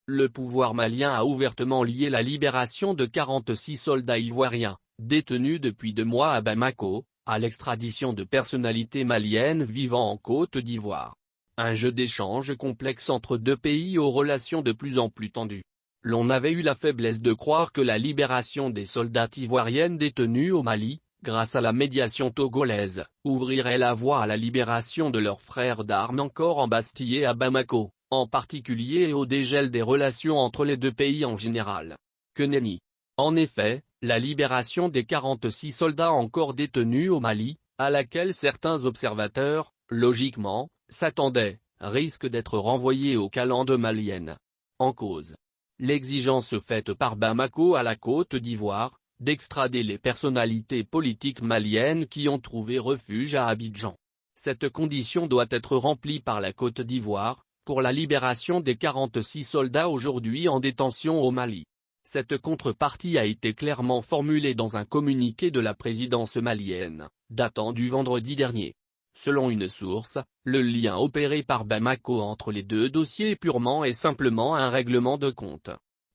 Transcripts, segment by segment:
Le pouvoir malien a ouvertement lié la libération de 46 soldats ivoiriens, détenus depuis 2 mois à Bamako, à l'extradition de personnalités maliennes vivant en Côte d'Ivoire. Un jeu d'échange complexe entre deux pays aux relations de plus en plus tendues. L'on avait eu la faiblesse de croire que la libération des soldats ivoiriennes détenus au Mali, grâce à la médiation togolaise, ouvrirait la voie à la libération de leurs frères d'armes encore embastillés à Bamako, en particulier et au dégel des relations entre les deux pays en général. Que nenni. En effet, la libération des 46 soldats encore détenus au Mali, à laquelle certains observateurs, logiquement, s'attendaient, risque d'être renvoyés aux calendes maliennes. En cause. L'exigence faite par Bamako à la Côte d'Ivoire, d'extrader les personnalités politiques maliennes qui ont trouvé refuge à Abidjan. Cette condition doit être remplie par la Côte d'Ivoire, pour la libération des 46 soldats aujourd'hui en détention au Mali. Cette contrepartie a été clairement formulée dans un communiqué de la présidence malienne, datant du vendredi dernier. Selon une source, le lien opéré par Bamako entre les deux dossiers est purement et simplement un règlement de compte.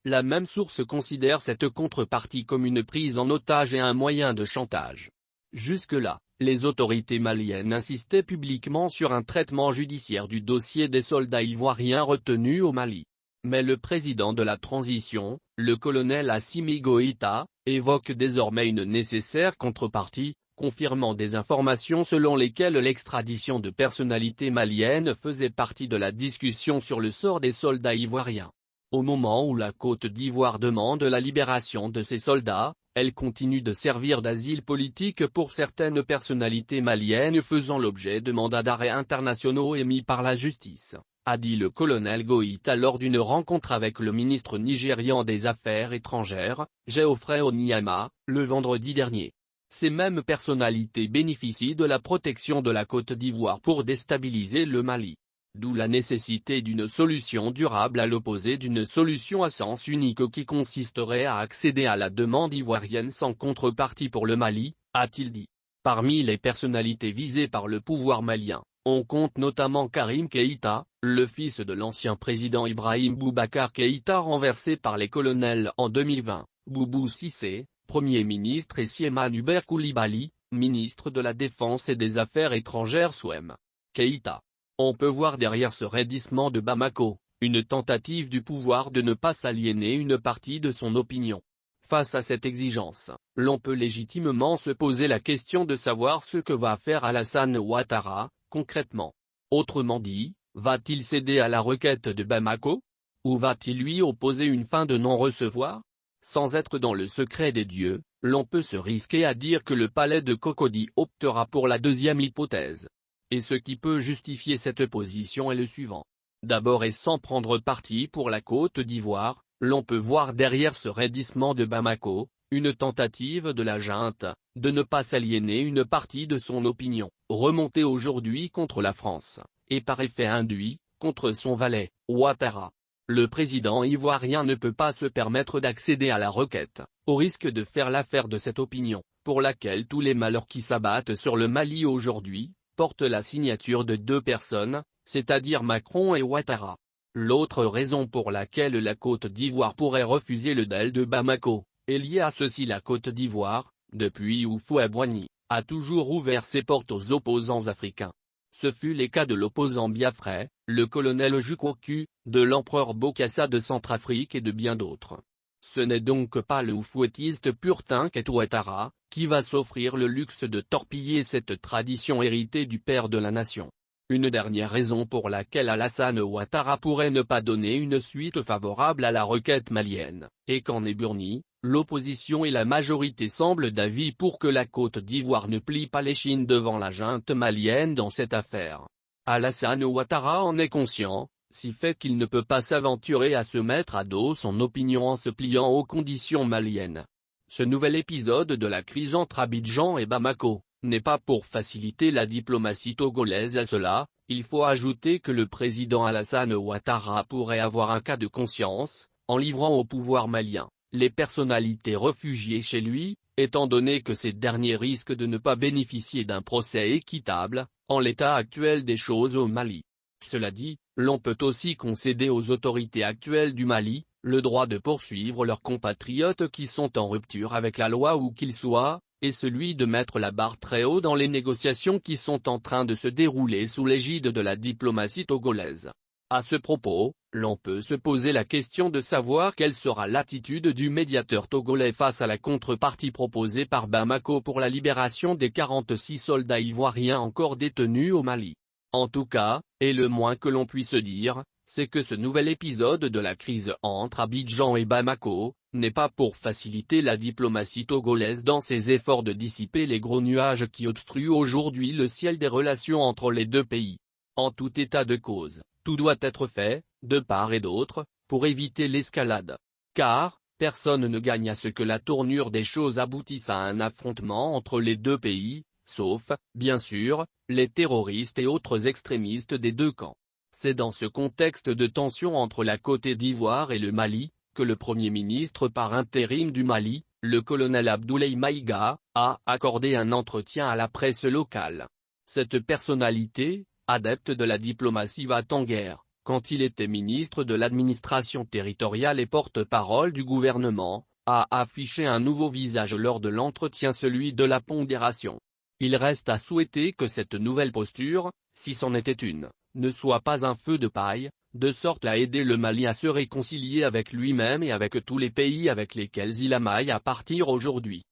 La même source considère cette contrepartie comme une prise en otage et un moyen de chantage. Jusque-là, les autorités maliennes insistaient publiquement sur un traitement judiciaire du dossier des soldats ivoiriens retenus au Mali. Mais le président de la transition, le colonel Assimi Goïta, évoque désormais une nécessaire contrepartie, confirmant des informations selon lesquelles l'extradition de personnalités maliennes faisait partie de la discussion sur le sort des soldats ivoiriens. Au moment où la Côte d'Ivoire demande la libération de ces soldats, elle continue de servir d'asile politique pour certaines personnalités maliennes faisant l'objet de mandats d'arrêt internationaux émis par la justice, a dit le colonel Goïta lors d'une rencontre avec le ministre nigérian des Affaires étrangères, Geoffrey Onyeama, le vendredi dernier. Ces mêmes personnalités bénéficient de la protection de la Côte d'Ivoire pour déstabiliser le Mali. D'où la nécessité d'une solution durable à l'opposé d'une solution à sens unique qui consisterait à accéder à la demande ivoirienne sans contrepartie pour le Mali, a-t-il dit. Parmi les personnalités visées par le pouvoir malien, on compte notamment Karim Keïta, le fils de l'ancien président Ibrahim Boubacar Keïta renversé par les colonels en 2020, Boubou Cissé, Premier ministre et Siéman Hubert Koulibaly, ministre de la Défense et des Affaires étrangères Souem Keïta. On peut voir derrière ce raidissement de Bamako, une tentative du pouvoir de ne pas s'aliéner une partie de son opinion. Face à cette exigence, l'on peut légitimement se poser la question de savoir ce que va faire Alassane Ouattara, concrètement. Autrement dit, va-t-il céder à la requête de Bamako? Ou va-t-il lui opposer une fin de non-recevoir? Sans être dans le secret des dieux, l'on peut se risquer à dire que le palais de Cocody optera pour la deuxième hypothèse. Et ce qui peut justifier cette position est le suivant. D'abord et sans prendre parti pour la Côte d'Ivoire, l'on peut voir derrière ce raidissement de Bamako, une tentative de la junte, de ne pas s'aliéner une partie de son opinion, remontée aujourd'hui contre la France, et par effet induit, contre son valet, Ouattara. Le président ivoirien ne peut pas se permettre d'accéder à la requête, au risque de faire l'affaire de cette opinion, pour laquelle tous les malheurs qui s'abattent sur le Mali aujourd'hui, porte la signature de 2 personnes, c'est-à-dire Macron et Ouattara. L'autre raison pour laquelle la Côte d'Ivoire pourrait refuser le deal de Bamako, est liée à ceci. La Côte d'Ivoire, depuis Houphouët-Boigny, a toujours ouvert ses portes aux opposants africains. Ce fut le cas de l'opposant Biafrais, le colonel Jukoku, de l'empereur Bokassa de Centrafrique et de bien d'autres. Ce n'est donc pas le oufouettiste pur Tinket Ouattara, qui va s'offrir le luxe de torpiller cette tradition héritée du père de la nation. Une dernière raison pour laquelle Alassane Ouattara pourrait ne pas donner une suite favorable à la requête malienne, est qu'en Éburnie, l'opposition et la majorité semblent d'avis pour que la Côte d'Ivoire ne plie pas l'échine devant la junte malienne dans cette affaire. Alassane Ouattara en est conscient, si fait qu'il ne peut pas s'aventurer à se mettre à dos son opinion en se pliant aux conditions maliennes. Ce nouvel épisode de la crise entre Abidjan et Bamako n'est pas pour faciliter la diplomatie togolaise. À cela, il faut ajouter que le président Alassane Ouattara pourrait avoir un cas de conscience, en livrant au pouvoir malien les personnalités réfugiées chez lui, étant donné que ces derniers risquent de ne pas bénéficier d'un procès équitable, en l'état actuel des choses au Mali. Cela dit, l'on peut aussi concéder aux autorités actuelles du Mali le droit de poursuivre leurs compatriotes qui sont en rupture avec la loi où qu'ils soient, et celui de mettre la barre très haut dans les négociations qui sont en train de se dérouler sous l'égide de la diplomatie togolaise. À ce propos, l'on peut se poser la question de savoir quelle sera l'attitude du médiateur togolais face à la contrepartie proposée par Bamako pour la libération des 46 soldats ivoiriens encore détenus au Mali. En tout cas, et le moins que l'on puisse dire, c'est que ce nouvel épisode de la crise entre Abidjan et Bamako n'est pas pour faciliter la diplomatie togolaise dans ses efforts de dissiper les gros nuages qui obstruent aujourd'hui le ciel des relations entre les deux pays. En tout état de cause, tout doit être fait, de part et d'autre, pour éviter l'escalade. Car, personne ne gagne à ce que la tournure des choses aboutisse à un affrontement entre les deux pays, sauf, bien sûr, les terroristes et autres extrémistes des deux camps. C'est dans ce contexte de tension entre la Côte d'Ivoire et le Mali, que le Premier ministre par intérim du Mali, le colonel Abdoulaye Maïga, a accordé un entretien à la presse locale. Cette personnalité, adepte de la diplomatie va-t-en-guerre, quand il était ministre de l'administration territoriale et porte-parole du gouvernement, a affiché un nouveau visage lors de l'entretien, celui de la pondération. Il reste à souhaiter que cette nouvelle posture, si c'en était une, ne soit pas un feu de paille, de sorte à aider le Mali à se réconcilier avec lui-même et avec tous les pays avec lesquels il a maille à partir aujourd'hui.